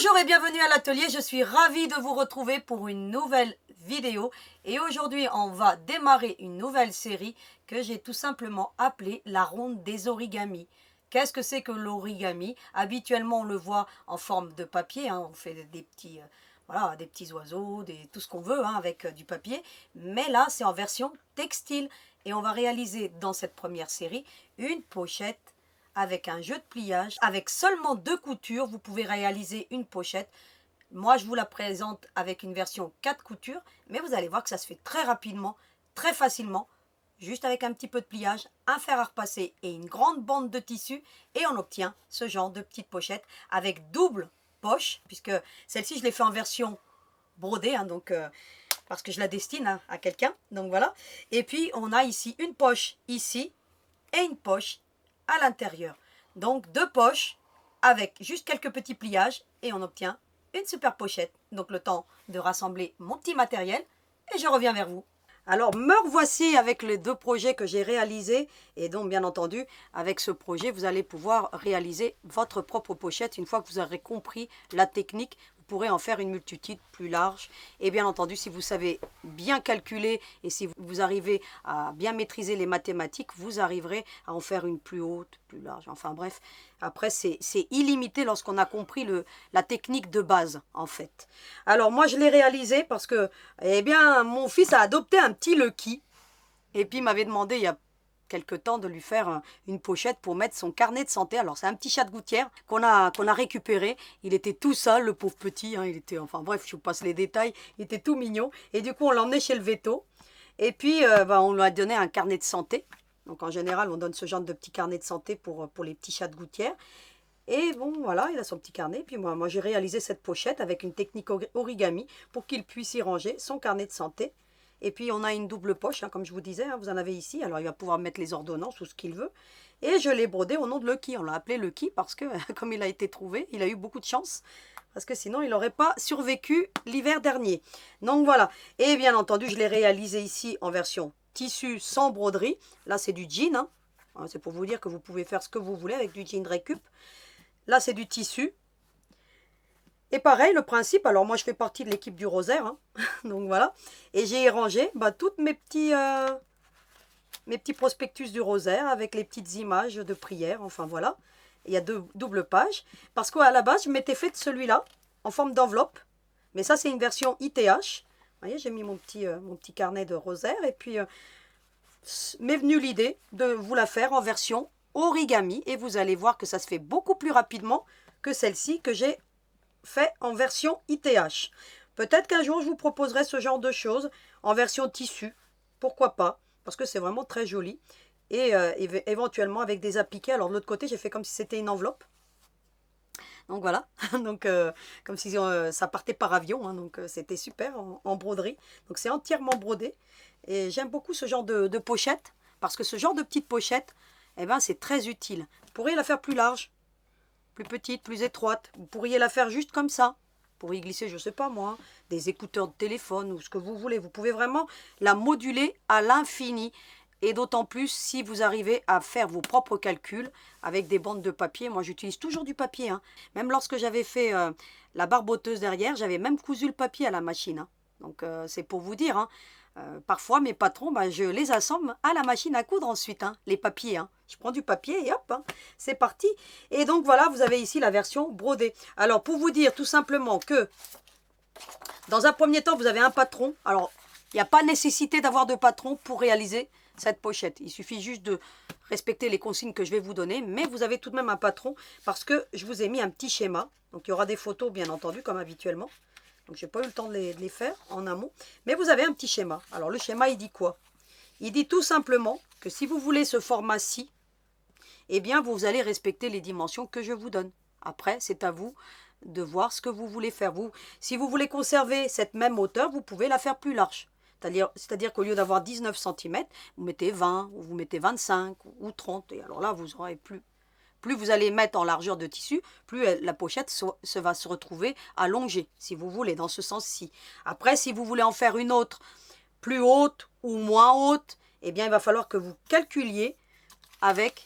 Bonjour et bienvenue à l'atelier, je suis ravie de vous retrouver pour une nouvelle vidéo et aujourd'hui on va démarrer une nouvelle série que j'ai tout simplement appelée la ronde des origamis. Qu'est-ce que c'est que l'origami? Habituellement on le voit en forme de papier, on fait des petits, voilà, des petits oiseaux, tout ce qu'on veut avec du papier, mais là c'est en version textile et on va réaliser dans cette première série une pochette avec un jeu de pliage. Avec seulement 2 coutures, vous pouvez réaliser une pochette. Moi, je vous la présente avec une version 4 coutures, mais vous allez voir que ça se fait très rapidement, très facilement, juste avec un petit peu de pliage, un fer à repasser et une grande bande de tissu, et on obtient ce genre de petite pochette avec double poche, puisque celle-ci, je l'ai fait en version brodée, parce que je la destine à quelqu'un, donc voilà. Et puis, on a ici une poche ici et une poche à l'intérieur. Donc 2 poches avec juste quelques petits pliages et on obtient une super pochette. Donc le temps de rassembler mon petit matériel et je reviens vers vous. Alors me revoici avec les 2 projets que j'ai réalisés et donc bien entendu avec ce projet vous allez pouvoir réaliser votre propre pochette une fois que vous aurez compris la technique. Vous pourrez en faire une multitude plus large et bien entendu si vous savez bien calculer et si vous arrivez à bien maîtriser les mathématiques, vous arriverez à en faire une plus haute, plus large, enfin bref, après c'est illimité lorsqu'on a compris la technique de base en fait. Alors moi je l'ai réalisé parce que eh bien mon fils a adopté un petit Lucky et puis il m'avait demandé il y a quelque temps de lui faire une pochette pour mettre son carnet de santé. Alors c'est un petit chat de gouttière qu'on a récupéré. Il était tout sale, le pauvre petit. Il était, enfin bref, je vous passe les détails. Il était tout mignon. Et du coup, on l'a emmené chez le veto. Et puis, on lui a donné un carnet de santé. Donc en général, on donne ce genre de petit carnet de santé pour les petits chats de gouttière. Et bon, voilà, il a son petit carnet. Puis moi j'ai réalisé cette pochette avec une technique origami pour qu'il puisse y ranger son carnet de santé. Et puis on a une double poche, comme je vous disais, vous en avez ici. Alors il va pouvoir mettre les ordonnances ou ce qu'il veut. Et je l'ai brodé au nom de Lucky. On l'a appelé Lucky parce que comme il a été trouvé, il a eu beaucoup de chance. Parce que sinon il n'aurait pas survécu l'hiver dernier. Donc voilà. Et bien entendu, je l'ai réalisé ici en version tissu sans broderie. Là c'est du jean. C'est pour vous dire que vous pouvez faire ce que vous voulez avec du jean récup. Là c'est du tissu. Et pareil, le principe, alors moi je fais partie de l'équipe du rosaire, donc voilà. Et j'ai rangé toutes mes petits prospectus du rosaire avec les petites images de prière, enfin voilà. Il y a 2 doubles pages, parce qu'à la base je m'étais fait celui-là en forme d'enveloppe. Mais ça c'est une version ITH. Vous voyez, j'ai mis mon petit carnet de rosaire et puis m'est venue l'idée de vous la faire en version origami. Et vous allez voir que ça se fait beaucoup plus rapidement que celle-ci que j'ai fait en version ITH. Peut-être qu'un jour je vous proposerai ce genre de choses en version tissu, pourquoi pas, parce que c'est vraiment très joli. Et éventuellement avec des appliqués. Alors de l'autre côté j'ai fait comme si c'était une enveloppe. Donc voilà, donc comme si ça partait par avion, donc c'était super en broderie. Donc c'est entièrement brodé et j'aime beaucoup ce genre de pochette parce que ce genre de petite pochette, eh ben, c'est très utile. Vous pourriez la faire plus large, plus petite, plus étroite. Vous pourriez la faire juste comme ça. Vous pourriez glisser, je ne sais pas moi, des écouteurs de téléphone ou ce que vous voulez. Vous pouvez vraiment la moduler à l'infini. Et d'autant plus si vous arrivez à faire vos propres calculs avec des bandes de papier. Moi, j'utilise toujours du papier. Même lorsque j'avais fait la barboteuse derrière, j'avais même cousu le papier à la machine. Donc, c'est pour vous dire. Parfois, mes patrons, je les assemble à la machine à coudre ensuite, les papiers. Je prends du papier et hop, c'est parti. Et donc, voilà, vous avez ici la version brodée. Alors, pour vous dire tout simplement que, dans un premier temps, vous avez un patron. Alors, il n'y a pas nécessité d'avoir de patron pour réaliser cette pochette. Il suffit juste de respecter les consignes que je vais vous donner. Mais vous avez tout de même un patron parce que je vous ai mis un petit schéma. Donc, il y aura des photos, bien entendu, comme habituellement. Donc, je n'ai pas eu le temps de les faire en amont. Mais vous avez un petit schéma. Alors, le schéma, il dit quoi? Il dit tout simplement que si vous voulez ce format-ci, eh bien, vous allez respecter les dimensions que je vous donne. Après, c'est à vous de voir ce que vous voulez faire. Si vous voulez conserver cette même hauteur, vous pouvez la faire plus large. C'est-à-dire qu'au lieu d'avoir 19 cm, vous mettez 20, ou vous mettez 25, ou 30. Et alors là, vous aurez plus vous allez mettre en largeur de tissu, plus la pochette va se retrouver allongée, si vous voulez, dans ce sens-ci. Après, si vous voulez en faire une autre plus haute ou moins haute, eh bien, il va falloir que vous calculiez avec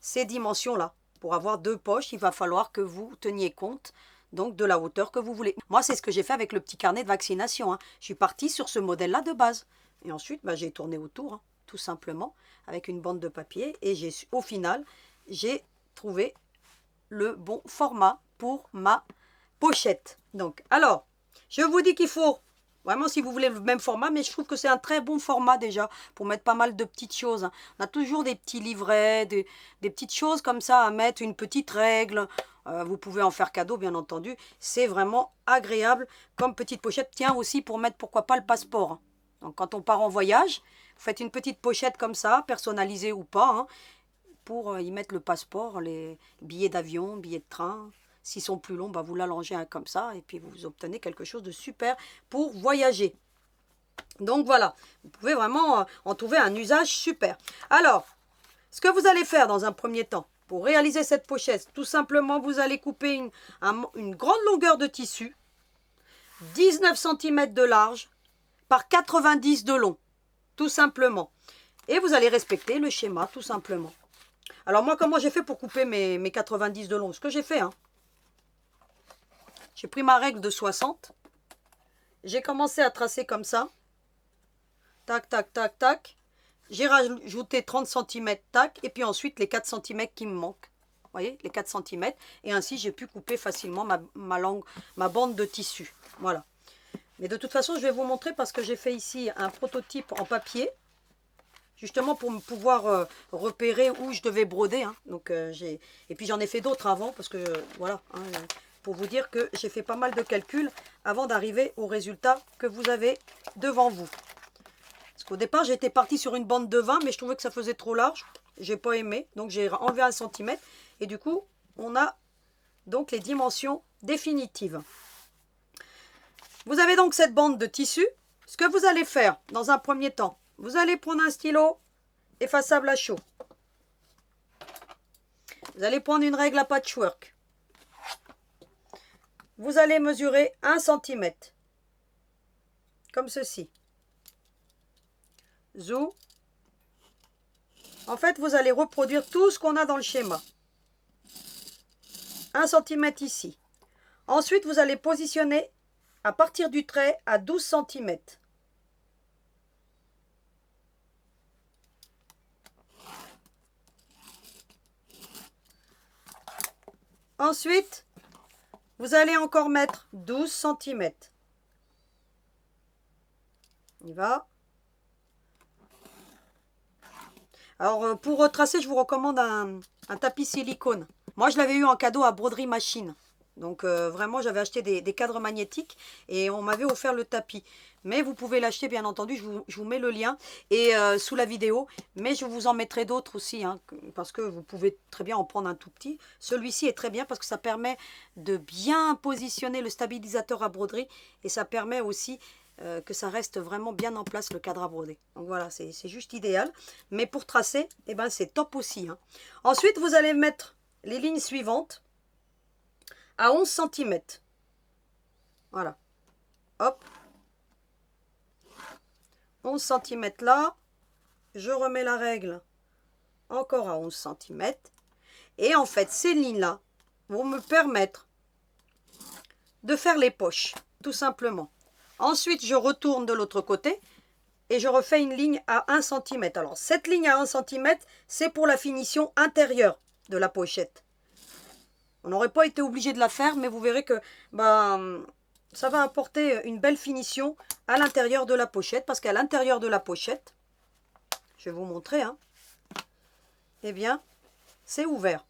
ces dimensions-là. Pour avoir 2 poches, il va falloir que vous teniez compte donc de la hauteur que vous voulez. Moi, c'est ce que j'ai fait avec le petit carnet de vaccination, hein. Je suis partie sur ce modèle-là de base. Et ensuite, bah, j'ai tourné autour, hein, tout simplement, avec une bande de papier. Et au final, j'ai trouvé le bon format pour ma pochette. Donc, alors, je vous dis qu'il faut, vraiment si vous voulez le même format, mais je trouve que c'est un très bon format déjà, pour mettre pas mal de petites choses, hein. On a toujours des petits livrets, des petites choses comme ça à mettre, une petite règle. Vous pouvez en faire cadeau, bien entendu. C'est vraiment agréable comme petite pochette. Tiens, aussi pour mettre, pourquoi pas, le passeport, hein. Donc, quand on part en voyage, vous faites une petite pochette comme ça, personnalisée ou pas, hein, pour y mettre le passeport, les billets d'avion, billets de train. S'ils sont plus longs, bah vous l'allongez comme ça et puis vous obtenez quelque chose de super pour voyager. Donc voilà, vous pouvez vraiment en trouver un usage super. Alors, ce que vous allez faire dans un premier temps, pour réaliser cette pochette, tout simplement, vous allez couper une grande longueur de tissu, 19 cm de large par 90 de long, tout simplement. Et vous allez respecter le schéma, tout simplement. Alors moi, comment j'ai fait pour couper mes 90 de long? Ce que j'ai fait, hein, j'ai pris ma règle de 60. J'ai commencé à tracer comme ça. Tac, tac, tac, tac. J'ai rajouté 30 cm, tac. Et puis ensuite, les 4 cm qui me manquent. Vous voyez, les 4 cm. Et ainsi, j'ai pu couper facilement ma bande de tissu. Voilà. Mais de toute façon, je vais vous montrer parce que j'ai fait ici un prototype en papier. Justement pour pouvoir repérer où je devais broder, hein. Donc, et puis j'en ai fait d'autres avant parce que voilà, hein, pour vous dire que j'ai fait pas mal de calculs avant d'arriver au résultat que vous avez devant vous. Parce qu'au départ, j'étais partie sur une bande de 20, mais je trouvais que ça faisait trop large. J'ai pas aimé, donc j'ai enlevé 1 cm. Et du coup, on a donc les dimensions définitives. Vous avez donc cette bande de tissu. Ce que vous allez faire dans un premier temps, vous allez prendre un stylo effaçable à chaud. Vous allez prendre une règle à patchwork. Vous allez mesurer 1 cm. Comme ceci. Zou. En fait, vous allez reproduire tout ce qu'on a dans le schéma. 1 cm ici. Ensuite, vous allez positionner à partir du trait à 12 cm. Ensuite, vous allez encore mettre 12 cm. On y va. Alors, pour retracer, je vous recommande un tapis silicone. Moi, je l'avais eu en cadeau à Broderie Machine. Donc, vraiment, j'avais acheté des cadres magnétiques et on m'avait offert le tapis. Mais vous pouvez l'acheter, bien entendu. Je vous mets le lien et sous la vidéo. Mais je vous en mettrai d'autres aussi, hein, parce que vous pouvez très bien en prendre un tout petit. Celui-ci est très bien parce que ça permet de bien positionner le stabilisateur à broderie. Et ça permet aussi que ça reste vraiment bien en place, le cadre à broder. Donc voilà, c'est juste idéal. Mais pour tracer, eh ben, c'est top aussi, hein. Ensuite, vous allez mettre les lignes suivantes à 11 cm. Voilà. Hop. 11 cm là. Je remets la règle encore à 11 cm. Et en fait, ces lignes-là vont me permettre de faire les poches, tout simplement. Ensuite, je retourne de l'autre côté et je refais une ligne à 1 cm. Alors, cette ligne à 1 cm, c'est pour la finition intérieure de la pochette. On n'aurait pas été obligé de la faire, mais vous verrez que ça va apporter une belle finition à l'intérieur de la pochette. Parce qu'à l'intérieur de la pochette, je vais vous montrer, hein, eh bien, c'est ouvert.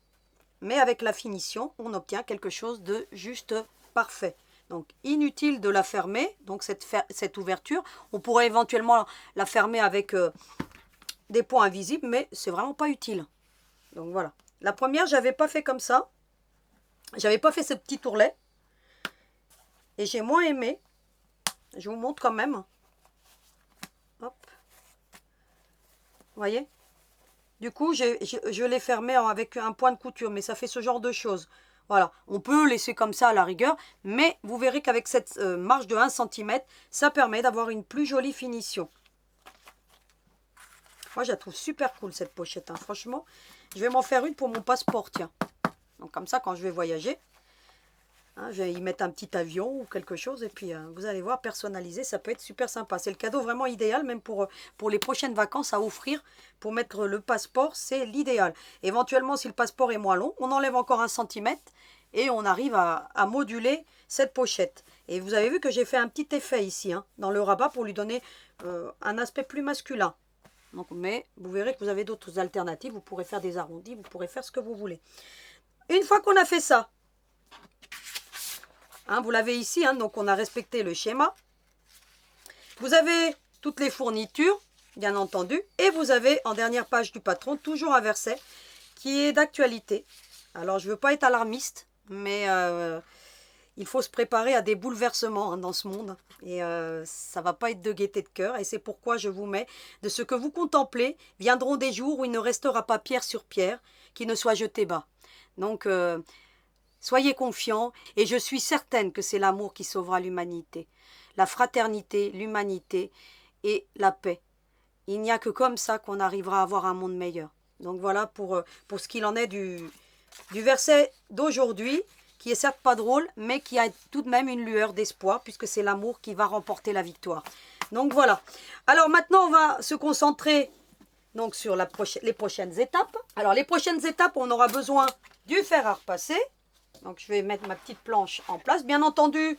Mais avec la finition, on obtient quelque chose de juste parfait. Donc, inutile de la fermer, donc cette ouverture. On pourrait éventuellement la fermer avec des points invisibles, mais c'est vraiment pas utile. Donc, voilà. La première, j'avais pas fait comme ça. J'avais pas fait ce petit ourlet. Et j'ai moins aimé. Je vous montre quand même. Hop. Vous voyez? Du coup, je l'ai fermé avec un point de couture, mais ça fait ce genre de choses. Voilà, on peut laisser comme ça à la rigueur, mais vous verrez qu'avec cette marge de 1 cm, ça permet d'avoir une plus jolie finition. Moi, je la trouve super cool, cette pochette, hein. Franchement, je vais m'en faire une pour mon passeport, tiens. Donc, comme ça, quand je vais voyager, Hein, je vais y mettre un petit avion ou quelque chose et puis vous allez voir, personnalisé, ça peut être super sympa. C'est le cadeau vraiment idéal, même pour les prochaines vacances à offrir. Pour mettre le passeport, c'est l'idéal. Éventuellement, si le passeport est moins long, on enlève encore 1 cm et on arrive à moduler cette pochette. Et vous avez vu que j'ai fait un petit effet ici, hein, dans le rabat pour lui donner un aspect plus masculin. Donc, mais vous verrez que vous avez d'autres alternatives. Vous pourrez faire des arrondis, vous pourrez faire ce que vous voulez. Une fois qu'on a fait ça, hein, vous l'avez ici, hein, donc on a respecté le schéma. Vous avez toutes les fournitures, bien entendu. Et vous avez en dernière page du patron, toujours un verset qui est d'actualité. Alors, je ne veux pas être alarmiste, mais il faut se préparer à des bouleversements, hein, dans ce monde. Et ça ne va pas être de gaieté de cœur. Et c'est pourquoi je vous mets, de ce que vous contemplez, viendront des jours où il ne restera pas pierre sur pierre qui ne soit jeté bas. Donc, soyez confiants et je suis certaine que c'est l'amour qui sauvera l'humanité. La fraternité, l'humanité et la paix. Il n'y a que comme ça qu'on arrivera à avoir un monde meilleur. Donc voilà pour ce qu'il en est du verset d'aujourd'hui, qui est certes pas drôle, mais qui a tout de même une lueur d'espoir, puisque c'est l'amour qui va remporter la victoire. Donc voilà. Alors maintenant, on va se concentrer donc sur les prochaines étapes. Alors les prochaines étapes, on aura besoin du fer à repasser. Donc je vais mettre ma petite planche en place. Bien entendu,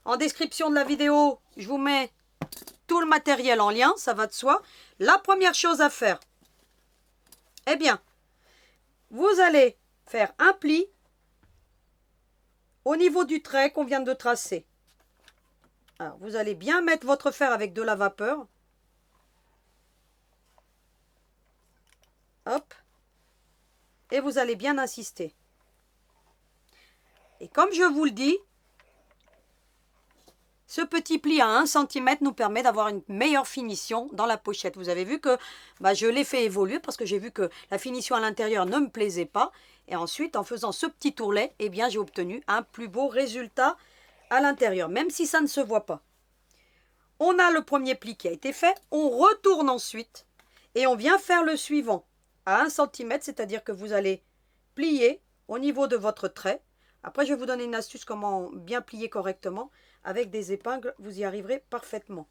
en description de la vidéo, je vous mets tout le matériel en lien, ça va de soi. La première chose à faire, eh bien, vous allez faire un pli au niveau du trait qu'on vient de tracer. Alors, vous allez bien mettre votre fer avec de la vapeur. Hop. Et vous allez bien insister. Et comme je vous le dis, ce petit pli à 1 cm nous permet d'avoir une meilleure finition dans la pochette. Vous avez vu que je l'ai fait évoluer parce que j'ai vu que la finition à l'intérieur ne me plaisait pas. Et ensuite, en faisant ce petit tourlet, eh bien, j'ai obtenu un plus beau résultat à l'intérieur, même si ça ne se voit pas. On a le premier pli qui a été fait. On retourne ensuite et on vient faire le suivant à 1 cm, c'est-à-dire que vous allez plier au niveau de votre trait. Après, je vais vous donner une astuce comment bien plier correctement. Avec des épingles, vous y arriverez parfaitement.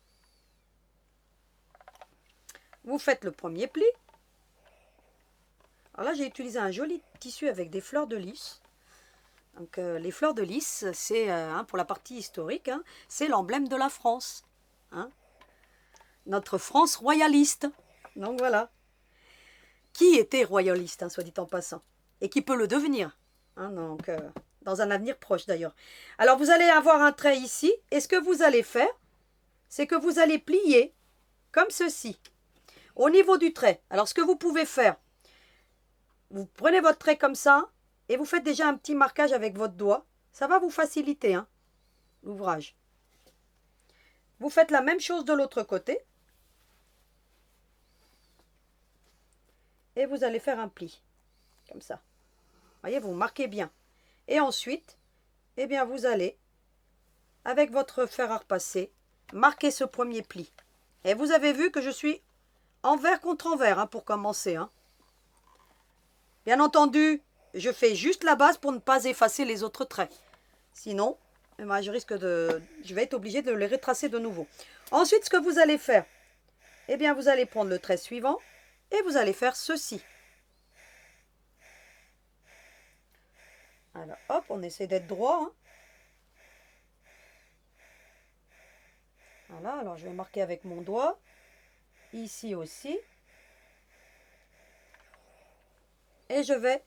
Vous faites le premier pli. Alors là, j'ai utilisé un joli tissu avec des fleurs de lys. Donc, les fleurs de lys, c'est pour la partie historique, hein, c'est l'emblème de la France. Hein. Notre France royaliste. Donc voilà. Qui était royaliste, hein, soit dit en passant. Et qui peut le devenir. Hein, donc, dans un avenir proche d'ailleurs. Alors, vous allez avoir un trait ici. Et ce que vous allez faire, c'est que vous allez plier comme ceci. Au niveau du trait. Alors, ce que vous pouvez faire, vous prenez votre trait comme ça et vous faites déjà un petit marquage avec votre doigt. Ça va vous faciliter, hein, l'ouvrage. Vous faites la même chose de l'autre côté. Et vous allez faire un pli. Comme ça. Vous voyez, vous marquez bien. Et ensuite, eh bien, vous allez, avec votre fer à repasser, marquer ce premier pli. Et vous avez vu que je suis envers contre envers, hein, pour commencer. Hein. Bien entendu, je fais juste la base pour ne pas effacer les autres traits. Sinon, eh ben, je vais être obligée de les retracer de nouveau. Ensuite, ce que vous allez faire, eh bien, vous allez prendre le trait suivant et vous allez faire ceci. Alors, hop, on essaie d'être droit. Hein. Voilà, alors je vais marquer avec mon doigt. Ici aussi. Et je vais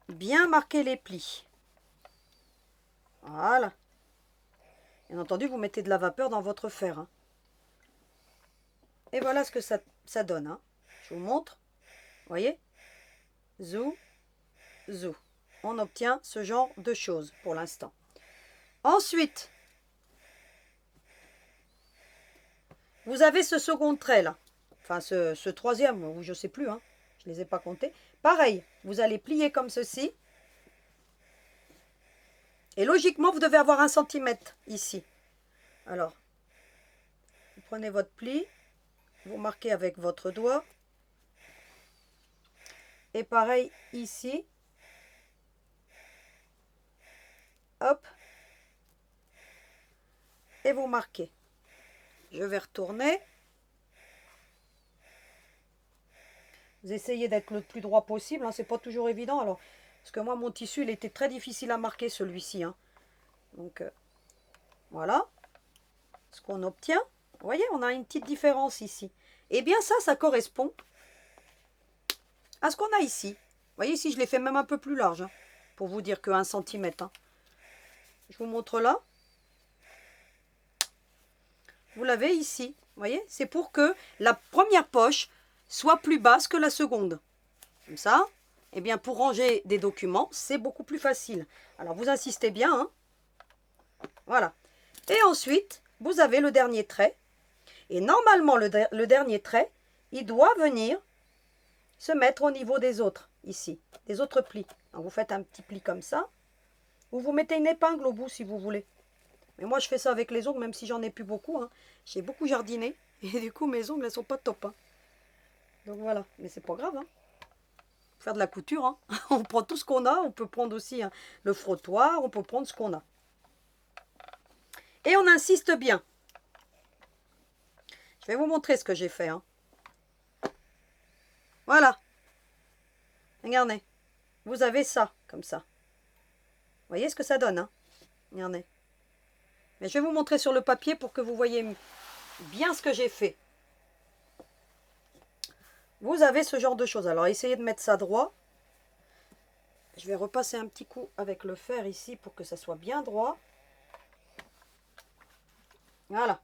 bien marquer les plis. Voilà. Bien entendu, vous mettez de la vapeur dans votre fer. Hein. Et voilà ce que ça donne. Hein. Je vous montre. Vous voyez? Zou, zou. On obtient ce genre de choses pour l'instant. Ensuite, vous avez ce second trait là. Enfin, ce troisième, ou je ne sais plus. Hein. Je ne les ai pas comptés. Pareil, vous allez plier comme ceci. Et logiquement, vous devez avoir 1 cm ici. Alors, vous prenez votre pli. Vous marquez avec votre doigt. Et pareil ici. hop, et vous marquez. Je vais retourner. Vous essayez d'être le plus droit possible, hein, c'est pas toujours évident. Alors, parce que moi, mon tissu, il était très difficile à marquer, celui-ci. Hein. Donc, voilà ce qu'on obtient. Vous voyez, on a une petite différence ici. Et bien ça correspond à ce qu'on a ici. Vous voyez, ici, je l'ai fait même un peu plus large, hein, pour vous dire que 1 cm. Hein. Je vous montre là. Vous l'avez ici. Vous voyez, c'est pour que la première poche soit plus basse que la seconde. Comme ça, eh bien, pour ranger des documents, c'est beaucoup plus facile. Alors, vous insistez bien. Hein. Voilà. Et ensuite, vous avez le dernier trait. Et normalement, le dernier trait, il doit venir se mettre au niveau des autres, ici, des autres plis. Donc, vous faites un petit pli comme ça. Ou vous mettez une épingle au bout si vous voulez. Mais moi, je fais ça avec les ongles, même si j'en ai plus beaucoup. Hein. J'ai beaucoup jardiné. Et du coup, mes ongles, elles sont pas top. Hein. Donc voilà. Mais c'est pas grave. Hein. Faire de la couture. Hein. On prend tout ce qu'on a. On peut prendre aussi hein, le frottoir. On peut prendre ce qu'on a. Et on insiste bien. Je vais vous montrer ce que j'ai fait. Hein. Voilà. Regardez. Vous avez ça, comme ça. Vous voyez ce que ça donne, hein. Regardez. Mais je vais vous montrer sur le papier pour que vous voyez bien ce que j'ai fait. Vous avez ce genre de choses. Alors, essayez de mettre ça droit. Je vais repasser un petit coup avec le fer ici pour que ça soit bien droit. Voilà.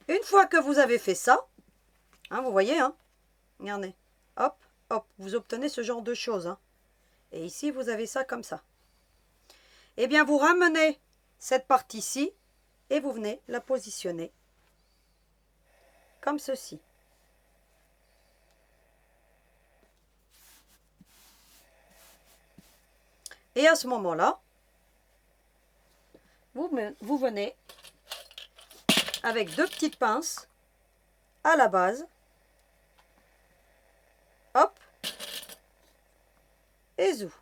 Une fois que vous avez fait ça, hein, vous voyez, hein, regardez, hop, hop, vous obtenez ce genre de choses. Hein. Et ici, vous avez ça comme ça. Eh bien, vous ramenez cette partie-ci et vous venez la positionner comme ceci. Et à ce moment-là, vous venez avec 2 petites pinces à la base. Hop. Et zou.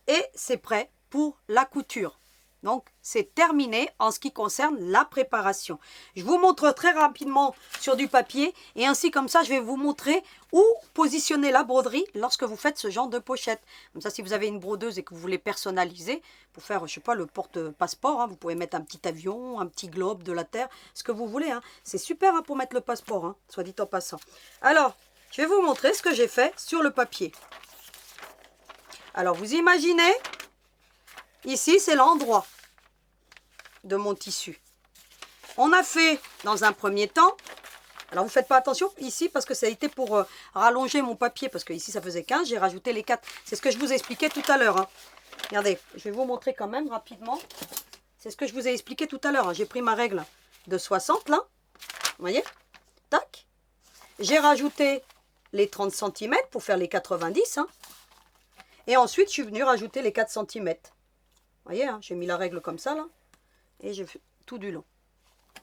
Et c'est prêt pour la couture. Donc, c'est terminé en ce qui concerne la préparation. Je vous montre très rapidement sur du papier et ainsi comme ça, je vais vous montrer où positionner la broderie lorsque vous faites ce genre de pochette. Comme ça, si vous avez une brodeuse et que vous voulez personnaliser pour faire, je sais pas, le porte-passeport, hein, vous pouvez mettre un petit avion, un petit globe, de la terre, ce que vous voulez. Hein. C'est super hein, pour mettre le passeport, hein, soit dit en passant. Alors, je vais vous montrer ce que j'ai fait sur le papier. Alors, vous imaginez, ici, c'est l'endroit de mon tissu. On a fait, dans un premier temps, alors vous ne faites pas attention ici, parce que ça a été pour rallonger mon papier, parce que ici, ça faisait 15, j'ai rajouté les 4. C'est ce que je vous expliquais tout à l'heure. Hein. Regardez, je vais vous montrer quand même rapidement. C'est ce que je vous ai expliqué tout à l'heure. Hein. J'ai pris ma règle de 60, là. Vous voyez? Tac. J'ai rajouté les 30 cm pour faire les 90, hein. Et ensuite, je suis venue rajouter les 4 cm. Vous voyez, hein, j'ai mis la règle comme ça, là. Et j'ai fait tout du long.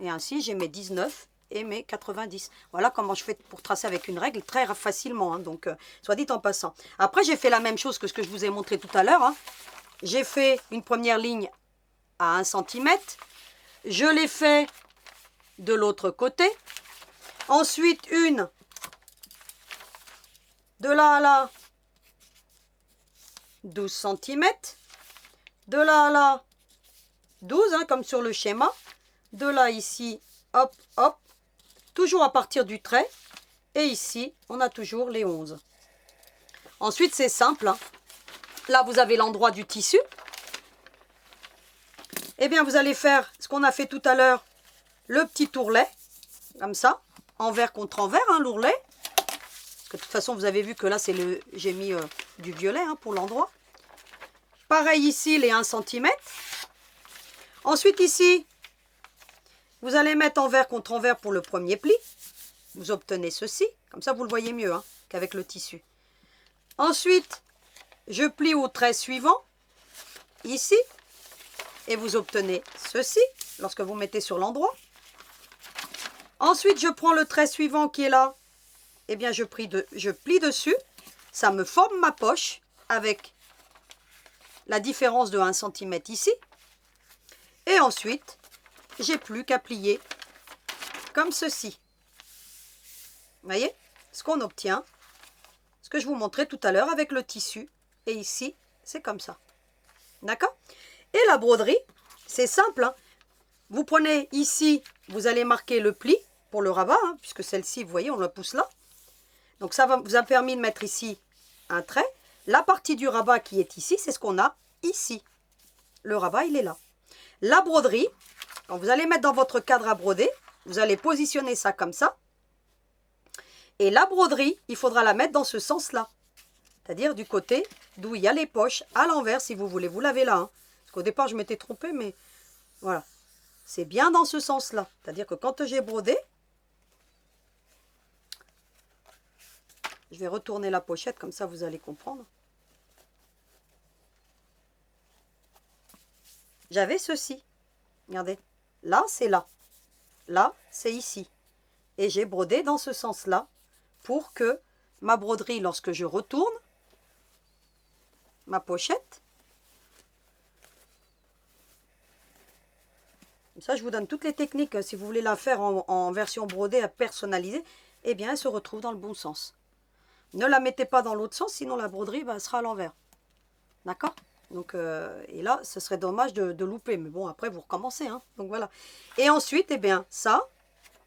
Et ainsi, j'ai mes 19 et mes 90. Voilà comment je fais pour tracer avec une règle très facilement. Hein, donc, soit dit en passant. Après, j'ai fait la même chose que ce que je vous ai montré tout à l'heure. Hein. J'ai fait une première ligne à 1 cm. Je l'ai fait de l'autre côté. Ensuite, une de là à là, 12 cm. De là à là, 12, hein, comme sur le schéma. De là, ici, hop, hop. Toujours à partir du trait. Et ici, on a toujours les 11. Ensuite, c'est simple. Hein. Là, vous avez l'endroit du tissu. Eh bien, vous allez faire ce qu'on a fait tout à l'heure. Le petit ourlet. Comme ça. Envers contre envers, hein, l'ourlet. Parce que de toute façon, vous avez vu que là, j'ai mis du violet hein, pour l'endroit. Pareil ici, les 1 cm. Ensuite, ici, vous allez mettre envers contre envers pour le premier pli. Vous obtenez ceci. Comme ça, vous le voyez mieux hein, qu'avec le tissu. Ensuite, je plie au trait suivant, ici. Et vous obtenez ceci, lorsque vous mettez sur l'endroit. Ensuite, je prends le trait suivant qui est là. Eh bien, je plie dessus. Ça me forme ma poche avec la différence de 1 cm ici. Et ensuite, j'ai plus qu'à plier comme ceci. Vous voyez ce qu'on obtient, ce que je vous montrais tout à l'heure avec le tissu. Et ici, c'est comme ça. D'accord? Et la broderie, c'est simple, hein. Vous prenez ici, vous allez marquer le pli pour le rabat, hein, puisque celle-ci, vous voyez, on la pousse là. Donc ça vous a permis de mettre ici un trait. La partie du rabat qui est ici, c'est ce qu'on a ici. Le rabat, il est là. La broderie, quand vous allez mettre dans votre cadre à broder, vous allez positionner ça comme ça. Et la broderie, il faudra la mettre dans ce sens-là. C'est-à-dire du côté d'où il y a les poches, à l'envers si vous voulez. Vous l'avez là. Hein. Parce qu'au départ, je m'étais trompée, mais voilà. C'est bien dans ce sens-là. C'est-à-dire que quand j'ai brodé, je vais retourner la pochette, comme ça vous allez comprendre. J'avais ceci. Regardez. Là, c'est là. Là, c'est ici. Et j'ai brodé dans ce sens-là pour que ma broderie, lorsque je retourne ma pochette, comme ça je vous donne toutes les techniques, si vous voulez la faire en version brodée à personnaliser, eh bien elle se retrouve dans le bon sens. Ne la mettez pas dans l'autre sens, sinon la broderie elle sera à l'envers. D'accord? Donc, et là, ce serait dommage de louper. Mais bon, après, vous recommencez. Hein, donc voilà. Et ensuite, eh bien, ça,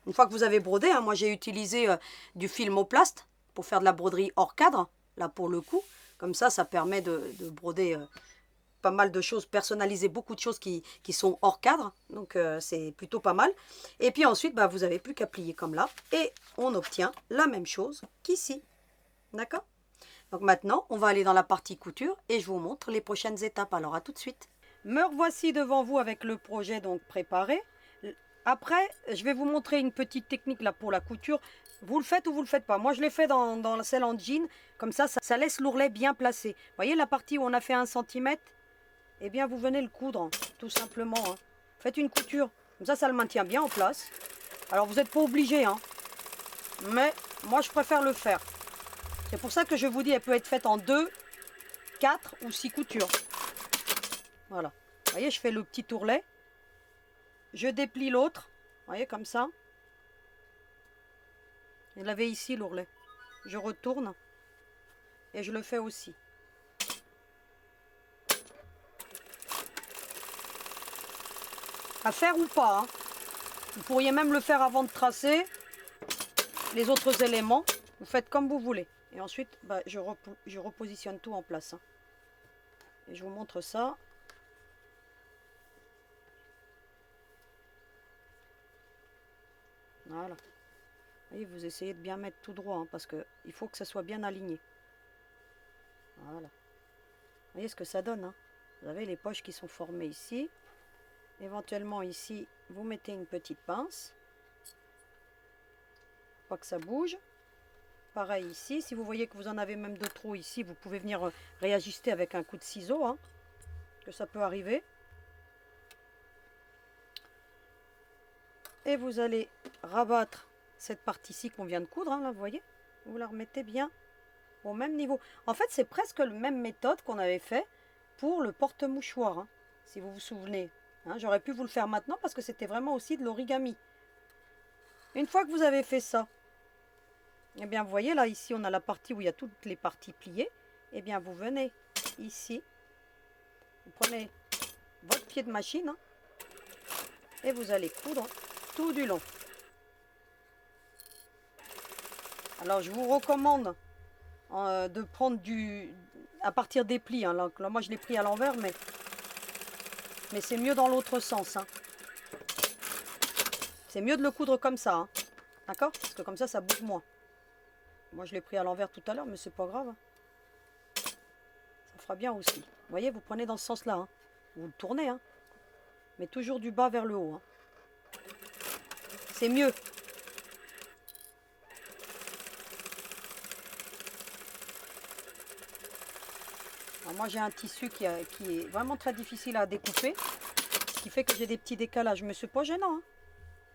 une fois que vous avez brodé, hein, moi j'ai utilisé du filmoplast pour faire de la broderie hors cadre, là pour le coup. Comme ça permet de broder pas mal de choses, personnaliser beaucoup de choses qui sont hors cadre. Donc c'est plutôt pas mal. Et puis ensuite, bah, vous n'avez plus qu'à plier comme là. Et on obtient la même chose qu'ici. D'accord? Donc maintenant, on va aller dans la partie couture et je vous montre les prochaines étapes. Alors à tout de suite. Me revoici devant vous avec le projet donc préparé. Après, je vais vous montrer une petite technique là pour la couture. Vous le faites ou vous le faites pas. Moi, je l'ai fait dans celle en jean. Comme ça laisse l'ourlet bien placé. Vous voyez la partie où on a fait 1 cm? Eh bien, vous venez le coudre, tout simplement. Hein. Faites une couture. Comme ça le maintient bien en place. Alors, vous n'êtes pas obligé. Hein. Mais moi, je préfère le faire. C'est pour ça que je vous dis, elle peut être faite en 2, 4 ou 6 coutures. Voilà. Vous voyez, je fais le petit ourlet. Je déplie l'autre. Vous voyez, comme ça. Il avait ici l'ourlet. Je retourne. Et je le fais aussi. À faire ou pas. Hein. Vous pourriez même le faire avant de tracer les autres éléments. Vous faites comme vous voulez. Et ensuite, bah, je repositionne tout en place. Hein. Et je vous montre ça. Voilà. Et vous essayez de bien mettre tout droit, hein, parce qu'il faut que ça soit bien aligné. Voilà. Vous voyez ce que ça donne. Hein. Vous avez les poches qui sont formées ici. Éventuellement ici, vous mettez une petite pince. Pas que ça bouge. Pareil ici, si vous voyez que vous en avez même de trop ici, vous pouvez venir réajuster avec un coup de ciseau, hein, que ça peut arriver. Et vous allez rabattre cette partie-ci qu'on vient de coudre, hein, là, vous voyez. Vous la remettez bien au même niveau. En fait, c'est presque la même méthode qu'on avait fait pour le porte-mouchoir, hein, si vous vous souvenez. Hein, j'aurais pu vous le faire maintenant parce que c'était vraiment aussi de l'origami. Une fois que vous avez fait ça, eh bien, vous voyez, là, ici, on a la partie où il y a toutes les parties pliées. Eh bien, vous venez ici, vous prenez votre pied de machine, hein, et vous allez coudre tout du long. Alors, je vous recommande de prendre à partir des plis. Hein, là, moi, je l'ai pris à l'envers, mais c'est mieux dans l'autre sens. Hein. C'est mieux de le coudre comme ça. Hein. D'accord? Parce que comme ça bouge moins. Moi, je l'ai pris à l'envers tout à l'heure, mais c'est pas grave. Hein. Ça fera bien aussi. Vous voyez, vous prenez dans ce sens-là. Hein. Vous le tournez. Hein. Mais toujours du bas vers le haut. Hein. C'est mieux. Alors moi, j'ai un tissu qui est vraiment très difficile à découper. Ce qui fait que j'ai des petits décalages. Mais c'est pas gênant. Hein.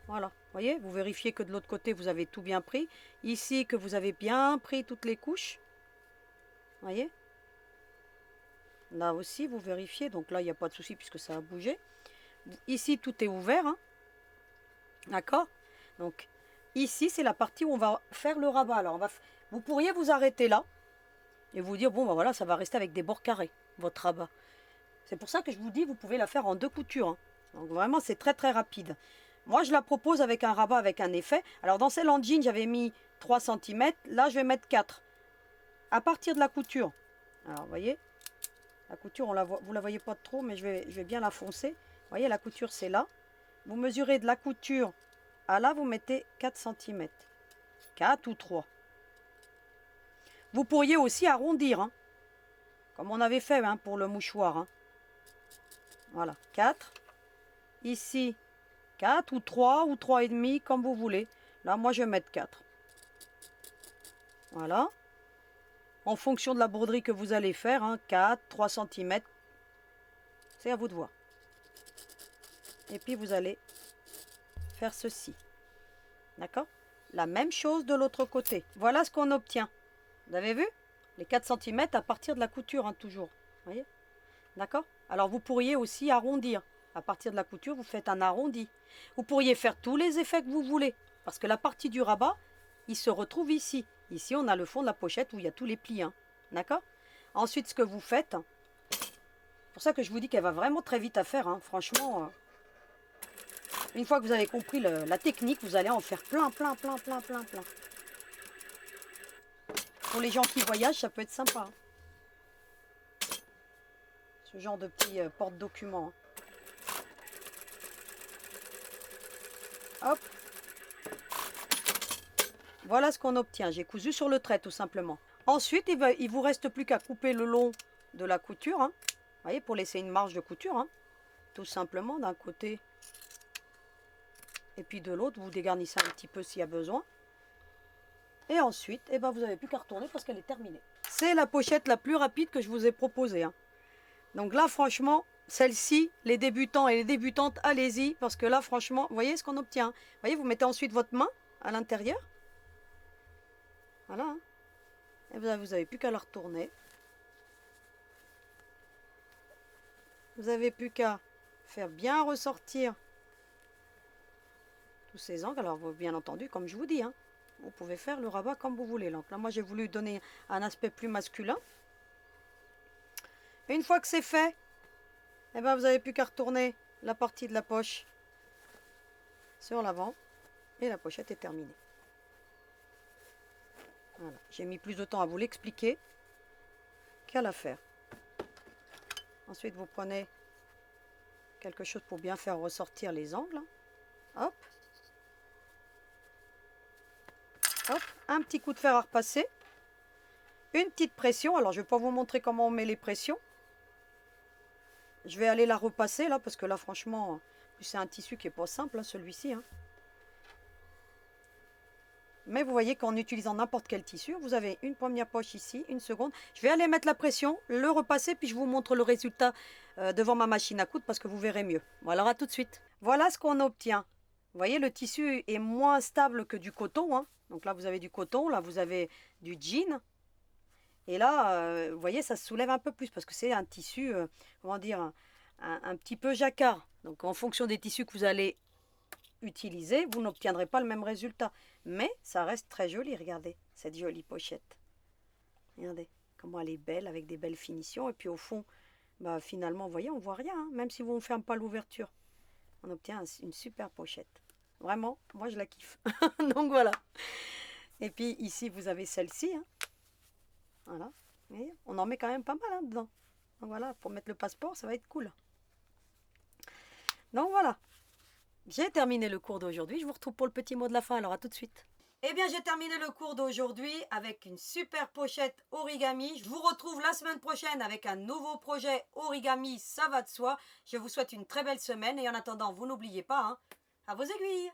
Voilà, vous voyez, vous vérifiez que de l'autre côté, vous avez tout bien pris. Ici, que vous avez bien pris toutes les couches. Vous voyez? Là aussi, vous vérifiez. Donc là, il n'y a pas de souci puisque ça a bougé. Ici, tout est ouvert. Hein. D'accord? Donc, ici, c'est la partie où on va faire le rabat. Alors, vous pourriez vous arrêter là et vous dire, bon, ben voilà, ça va rester avec des bords carrés, votre rabat. C'est pour ça que je vous dis, vous pouvez la faire en 2 coutures. Hein. Donc, vraiment, c'est très, très rapide. Moi, je la propose avec un rabat, avec un effet. Alors, dans celle en jean, j'avais mis 3 cm. Là, je vais mettre 4. À partir de la couture. Alors, vous voyez, la couture, vous ne la voyez pas trop, mais je vais bien la foncer. Vous voyez, la couture, c'est là. Vous mesurez de la couture à là, vous mettez 4 cm. 4 ou 3. Vous pourriez aussi arrondir, hein, comme on avait fait hein, pour le mouchoir. Hein. Voilà, 4. Ici, 4 ou 3 ou 3,5, comme vous voulez. Là, moi, je vais mettre 4. Voilà. En fonction de la broderie que vous allez faire, hein, 4, 3 cm. C'est à vous de voir. Et puis, vous allez faire ceci. D'accord? La même chose de l'autre côté. Voilà ce qu'on obtient. Vous avez vu? Les 4 cm à partir de la couture, hein, toujours. Vous voyez? D'accord? Alors, vous pourriez aussi arrondir. À partir de la couture, vous faites un arrondi. Vous pourriez faire tous les effets que vous voulez. Parce que la partie du rabat, il se retrouve ici. Ici, on a le fond de la pochette où il y a tous les plis. Hein. D'accord? Ensuite, ce que vous faites, c'est pour ça que je vous dis qu'elle va vraiment très vite à faire. Hein. Franchement, une fois que vous avez compris la technique, vous allez en faire plein. Pour les gens qui voyagent, ça peut être sympa. Hein. Ce genre de petit porte-document. Hein. Hop. Voilà ce qu'on obtient. J'ai cousu sur le trait tout simplement. Ensuite, il vous reste plus qu'à couper le long de la couture. Hein. Vous voyez, pour laisser une marge de couture. Hein. Tout simplement d'un côté et puis de l'autre. Vous dégarnissez un petit peu s'il y a besoin. Et ensuite, eh ben, vous n'avez plus qu'à retourner parce qu'elle est terminée. C'est la pochette la plus rapide que je vous ai proposée. Hein. Donc là, franchement, celle-ci, les débutants et les débutantes, allez-y. Parce que là, franchement, vous voyez ce qu'on obtient. Vous voyez, vous mettez ensuite votre main à l'intérieur. Voilà. Hein. Et vous n'avez plus qu'à la retourner. Vous n'avez plus qu'à faire bien ressortir tous ces angles. Alors, bien entendu, comme je vous dis, hein, vous pouvez faire le rabat comme vous voulez. Donc là, moi, j'ai voulu donner un aspect plus masculin. Et une fois que c'est fait, eh ben, vous n'avez plus qu'à retourner la partie de la poche sur l'avant. Et la pochette est terminée. Voilà. J'ai mis plus de temps à vous l'expliquer qu'à la faire. Ensuite, vous prenez quelque chose pour bien faire ressortir les angles. Hop. Hop. Un petit coup de fer à repasser. Une petite pression. Alors, je ne vais pas vous montrer comment on met les pressions. Je vais aller la repasser là, parce que là, franchement, c'est un tissu qui n'est pas simple, hein, celui-ci. Hein. Mais vous voyez qu'en utilisant n'importe quel tissu, vous avez une première poche ici, une seconde. Je vais aller mettre la pression, le repasser, puis je vous montre le résultat devant ma machine à coudre parce que vous verrez mieux. Bon, alors à tout de suite. Voilà ce qu'on obtient. Vous voyez, le tissu est moins stable que du coton. Hein. Donc là, vous avez du coton, là, vous avez du jean. Et là, vous voyez, ça se soulève un peu plus parce que c'est un tissu, comment dire, un petit peu jacquard. Donc en fonction des tissus que vous allez utiliser, vous n'obtiendrez pas le même résultat. Mais ça reste très joli, regardez, cette jolie pochette. Regardez comment elle est belle, avec des belles finitions. Et puis au fond, bah, finalement, vous voyez, on ne voit rien, hein, même si on ne ferme pas l'ouverture. On obtient une super pochette. Vraiment, moi je la kiffe. Donc voilà. Et puis ici, vous avez celle-ci. Hein. Voilà. Et on en met quand même pas mal hein, dedans. Donc voilà, pour mettre le passeport, ça va être cool. Donc voilà. J'ai terminé le cours d'aujourd'hui. Je vous retrouve pour le petit mot de la fin. Alors à tout de suite. Eh bien, j'ai terminé le cours d'aujourd'hui avec une super pochette origami. Je vous retrouve la semaine prochaine avec un nouveau projet origami, ça va de soi. Je vous souhaite une très belle semaine et en attendant, vous n'oubliez pas, hein, à vos aiguilles.